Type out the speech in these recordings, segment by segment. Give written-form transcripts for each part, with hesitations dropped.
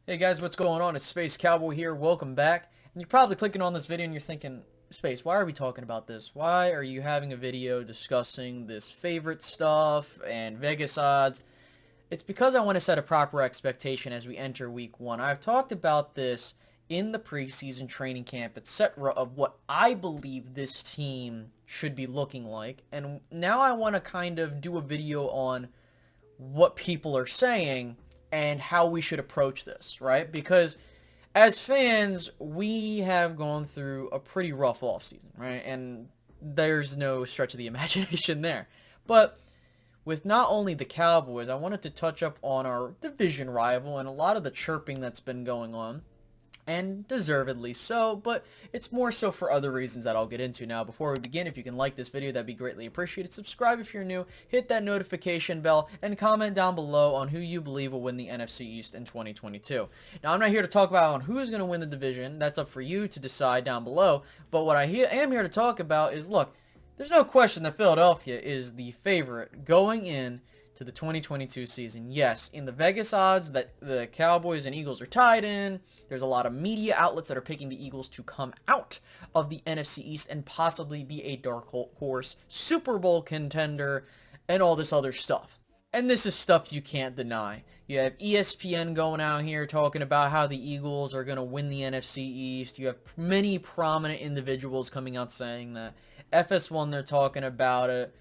Hey guys, what's going on? It's Space Cowboy here. Welcome back. And you're probably clicking on this video and you're thinking, Space, why are we talking about this? Why are you having a video discussing this favorite stuff and Vegas odds? It's because I want to set a proper expectation as we enter week one. I've talked about this in the preseason training camp, etc., of what I believe this team should be looking like. And now I want to kind of do a video on what people are saying and how we should approach this, right? Because as fans, we have gone through a pretty rough offseason, right? And there's no stretch of the imagination there. But with not only the Cowboys, I wanted to touch up on our division rival and a lot of the chirping that's been going on, and deservedly so, but it's more so for other reasons that I'll get into now. Before we begin, if you can like this video, that'd be greatly appreciated. Subscribe if you're new, hit that notification bell, and comment down below on who you believe will win the NFC East in 2022. Now, I'm not here to talk about on who's going to win the division. That's up for you to decide down below, but what I am here to talk about is, look, there's no question that Philadelphia is the favorite going in to the 2022 season. Yes, in the Vegas odds that the Cowboys and Eagles are tied in, there's a lot of media outlets that are picking the Eagles to come out of the NFC East and possibly be a dark horse Super Bowl contender and all this other stuff. And this is stuff you can't deny. You have ESPN going out here talking about how the Eagles are going to win the NFC East. You have many prominent individuals coming out saying that. FS1, they're talking about it.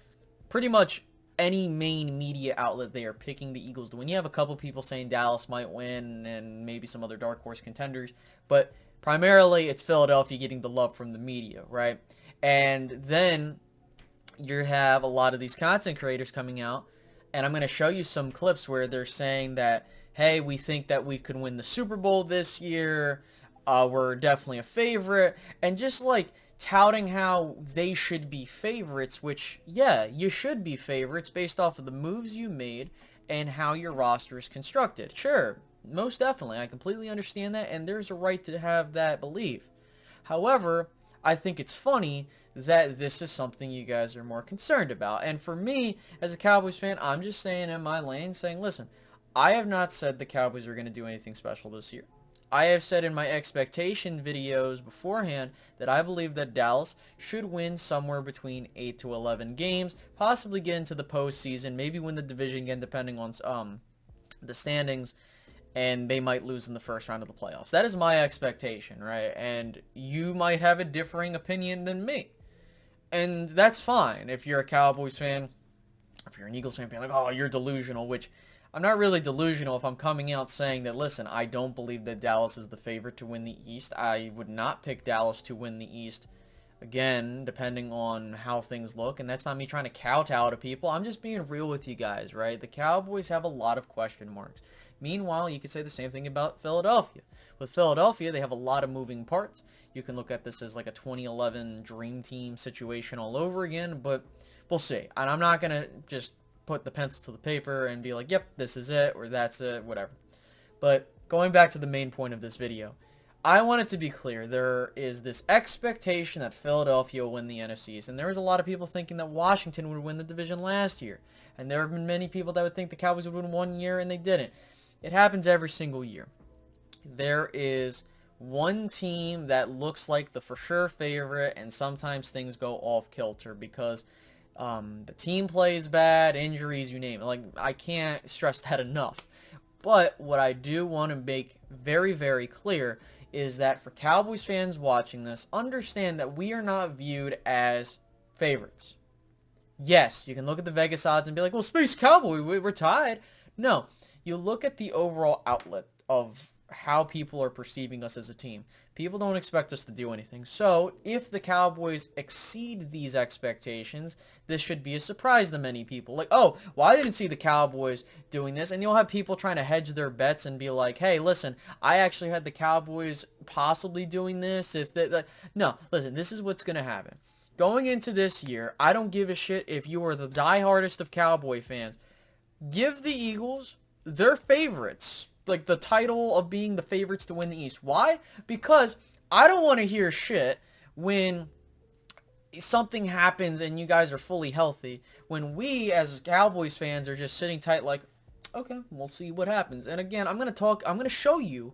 Pretty much any main media outlet, they are picking the Eagles to win. You have a couple people saying Dallas might win and maybe some other dark horse contenders, but primarily it's Philadelphia getting the love from the media, right? And then you have a lot of these content creators coming out, and I'm going to show you some clips where they're saying that, hey, we think that we could win the Super Bowl this year, we're definitely a favorite, and just like touting how they should be favorites, which, yeah, you should be favorites based off of the moves you made and how your roster is constructed. Sure, most definitely, I completely understand that, and there's a right to have that belief. However, I think it's funny that this is something you guys are more concerned about. And for me, as a Cowboys fan, I'm just staying in my lane saying, listen, I have not said the Cowboys are going to do anything special this year. I have said in my expectation videos beforehand that I believe that Dallas should win somewhere between 8 to 11 games, possibly get into the postseason, maybe win the division again depending on the standings, and they might lose in the first round of the playoffs. That is my expectation, right? And you might have a differing opinion than me. And that's fine if you're a Cowboys fan. If you're an Eagles fan, being like, oh, you're delusional, which I'm not really delusional if I'm coming out saying that, listen, I don't believe that Dallas is the favorite to win the East. I would not pick Dallas to win the East, again, depending on how things look. And that's not me trying to kowtow to people. I'm just being real with you guys, right? The Cowboys have a lot of question marks. Meanwhile, you could say the same thing about Philadelphia. With Philadelphia, they have a lot of moving parts. You can look at this as like a 2011 Dream Team situation all over again, but we'll see. And I'm not going to just put the pencil to the paper and be like, yep, this is it, or that's it, whatever. But going back to the main point of this video, I want it to be clear, there is this expectation that Philadelphia will win the NFC East, and there was a lot of people thinking that Washington would win the division last year, and there have been many people that would think the Cowboys would win one year, and they didn't. It happens every single year. There is one team that looks like the for sure favorite, and sometimes things go off kilter because the team plays bad, injuries, you name it. Like, I can't stress that enough. But what I do want to make very, very clear is that for Cowboys fans watching this, understand that we are not viewed as favorites. Yes, you can look at the Vegas odds and be like, well, Space Cowboy, we're tied. No, you look at the overall outlet of how people are perceiving us as a team. People don't expect us to do anything. So if the Cowboys exceed these expectations, this should be a surprise to many people. Like, oh, well, I didn't see the Cowboys doing this. And you'll have people trying to hedge their bets and be like, hey, listen, I actually had the Cowboys possibly doing this. No, listen, this is what's going to happen. Going into this year, I don't give a shit if you are the diehardest of Cowboy fans. Give the Eagles their favorites, like the title of being the favorites to win the East. Why? Because I don't want to hear shit when something happens and you guys are fully healthy, when we as Cowboys fans are just sitting tight like, Okay, we'll see what happens. And again, I'm going to show you,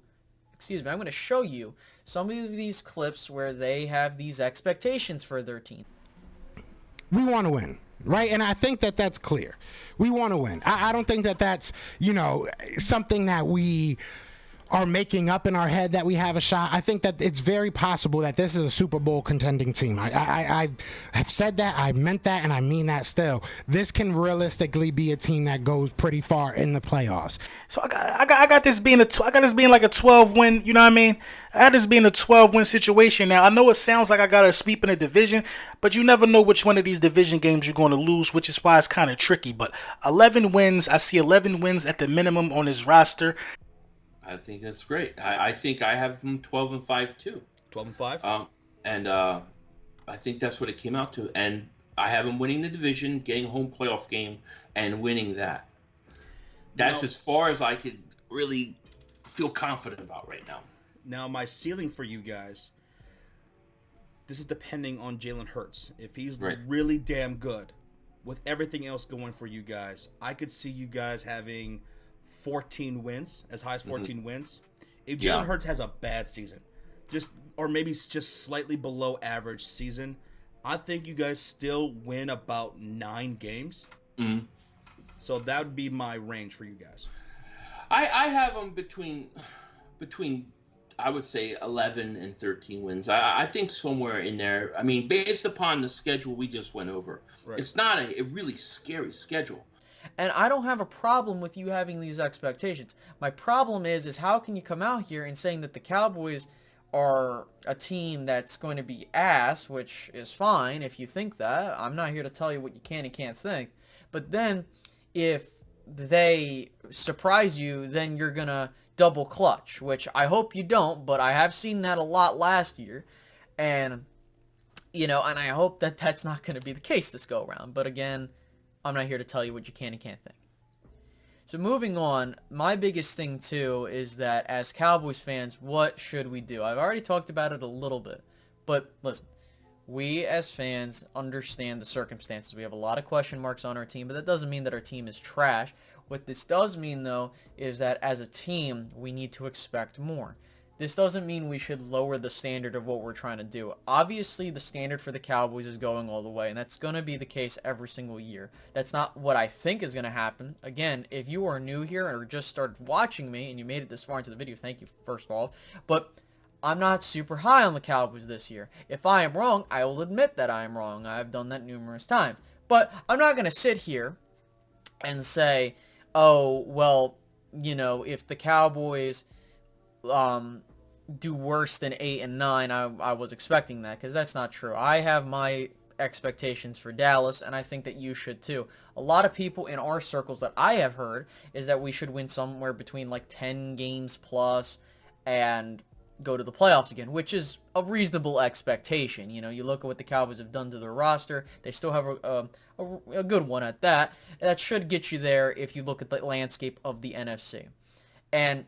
I'm going to show you some of these clips where they have these expectations for their team. We want to win, right? And I think that that's clear. We want to win. I don't think that that's, something that we are making up in our head that we have a shot. I think that it's very possible that this is a Super Bowl contending team. I have said that, I meant that, and I mean that still. This can realistically be a team that goes pretty far in the playoffs. So I got this being like a 12-win. You know what I mean? I got this being a 12-win situation. Now I know it sounds like I got a sweep in a division, but you never know which one of these division games you're going to lose, which is why it's kind of tricky. But 11 wins, I see 11 wins at the minimum on his roster. I think that's great. I think I have them 12-5 too. 12-5. I think that's what it came out to, and I have them winning the division, getting a home playoff game, and winning that. That's as far as I could really feel confident about right now. Now, my ceiling for you guys, this is depending on Jalen Hurts. If he's really damn good, with everything else going for you guys, I could see you guys having 14 wins, as high as 14 wins. If Jalen Hurts has a bad season, or maybe just slightly below average season, I think you guys still win about 9 games. Mm-hmm. So that would be my range for you guys. I have them between I would say 11 and 13 wins. I think somewhere in there. I mean, based upon the schedule we just went over, it's not a really scary schedule. And I don't have a problem with you having these expectations. My problem is how can you come out here and saying that the Cowboys are a team that's going to be ass, which is fine if you think that. I'm not here to tell you what you can and can't think. But then if they surprise you, then you're going to double clutch, which I hope you don't, but I have seen that a lot last year. And, and I hope that that's not going to be the case this go around. But again, I'm not here to tell you what you can and can't think. So moving on, my biggest thing too is that as Cowboys fans, what should we do? I've already talked about it a little bit, but listen, we as fans understand the circumstances. We have a lot of question marks on our team, but that doesn't mean that our team is trash. What this does mean though is that as a team, we need to expect more. This doesn't mean we should lower the standard of what we're trying to do. Obviously, the standard for the Cowboys is going all the way, and that's going to be the case every single year. That's not what I think is going to happen. Again, if you are new here or just started watching me and you made it this far into the video, thank you, first of all. But I'm not super high on the Cowboys this year. If I am wrong, I will admit that I am wrong. I've done that numerous times. But I'm not going to sit here and say, oh, well, if the Cowboys do worse than 8 and 9, I was expecting that, because that's not true. I have my expectations for Dallas, and I think that you should too. A lot of people in our circles that I have heard is that we should win somewhere between like 10 games plus and go to the playoffs again, which is a reasonable expectation. You look at what the Cowboys have done to their roster. They still have a good one at that. That should get you there if you look at the landscape of the NFC. And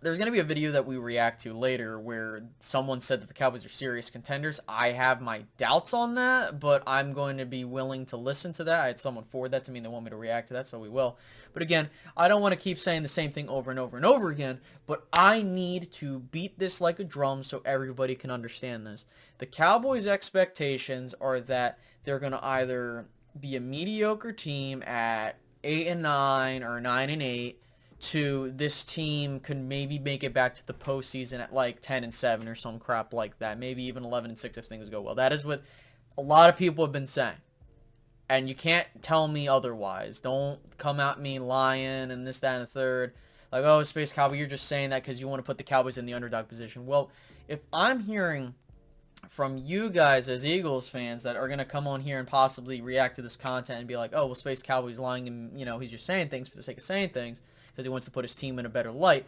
there's going to be a video that we react to later where someone said that the Cowboys are serious contenders. I have my doubts on that, but I'm going to be willing to listen to that. I had someone forward that to me and they want me to react to that, so we will. But again, I don't want to keep saying the same thing over and over and over again, but I need to beat this like a drum so everybody can understand this. The Cowboys' expectations are that they're going to either be a mediocre team at 8 and 9 or 9 and 8, to this team could maybe make it back to the postseason at like 10 and 7 or some crap like that. Maybe even 11 and 6 if things go well. That is what a lot of people have been saying. And you can't tell me otherwise. Don't come at me lying and this, that, and the third. Like, oh, Space Cowboy, you're just saying that because you want to put the Cowboys in the underdog position. Well, if I'm hearing from you guys as Eagles fans that are going to come on here and possibly react to this content and be like, oh, well, Space Cowboy's lying and, he's just saying things for the sake of saying things, because he wants to put his team in a better light.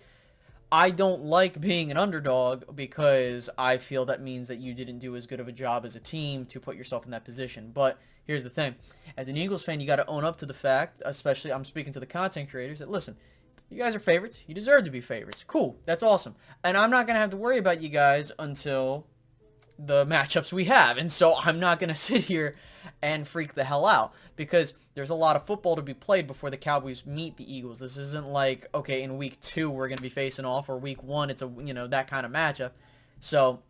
I don't like being an underdog because I feel that means that you didn't do as good of a job as a team to put yourself in that position. But here's the thing. As an Eagles fan, you got to own up to the fact, especially I'm speaking to the content creators, that listen, you guys are favorites. You deserve to be favorites. Cool. That's awesome. And I'm not going to have to worry about you guys until the matchups we have. And so I'm not going to sit here and freak the hell out, because there's a lot of football to be played before the Cowboys meet the Eagles. This isn't like, okay, in week 2 we're going to be facing off, or week 1 it's a, that kind of matchup. So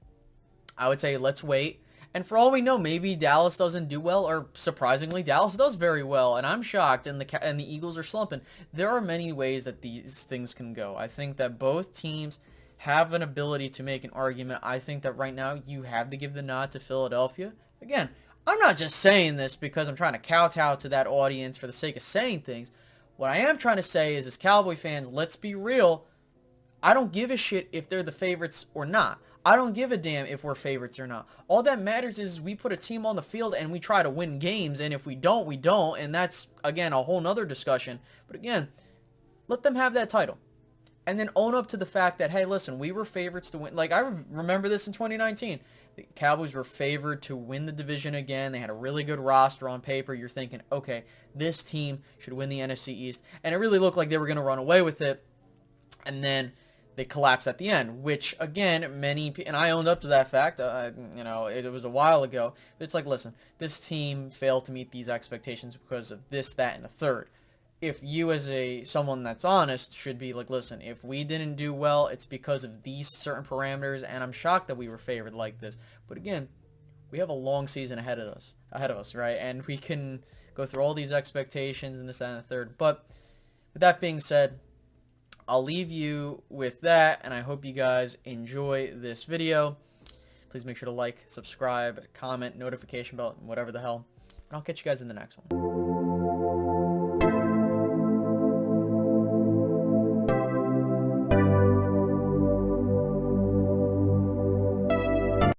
I would say let's wait. And for all we know, maybe Dallas doesn't do well, or surprisingly, Dallas does very well, and I'm shocked, and the Eagles are slumping. There are many ways that these things can go. I think that both teams have an ability to make an argument. I think that right now you have to give the nod to Philadelphia. Again, I'm not just saying this because I'm trying to kowtow to that audience for the sake of saying things. What I am trying to say is, as Cowboy fans, let's be real. I don't give a shit if they're the favorites or not. I don't give a damn if we're favorites or not. All that matters is we put a team on the field and we try to win games, and if we don't, we don't, and that's, again, a whole nother discussion. But again, let them have that title. And then own up to the fact that, hey, listen, we were favorites to win. Like, I remember this in 2019. The Cowboys were favored to win the division again. They had a really good roster on paper. You're thinking, okay, this team should win the NFC East. And it really looked like they were going to run away with it. And then they collapsed at the end, which, again, and I owned up to that fact. It was a while ago. But it's like, listen, this team failed to meet these expectations because of this, that, and a third. If you, as someone that's honest, should be like, listen, if we didn't do well, it's because of these certain parameters, and I'm shocked that we were favored like this. But again, we have a long season ahead of us, right? And we can go through all these expectations and this, that, and the third. But with that being said, I'll leave you with that, and I hope you guys enjoy this video. Please make sure to like, subscribe, comment, notification bell, whatever the hell. And I'll catch you guys in the next one.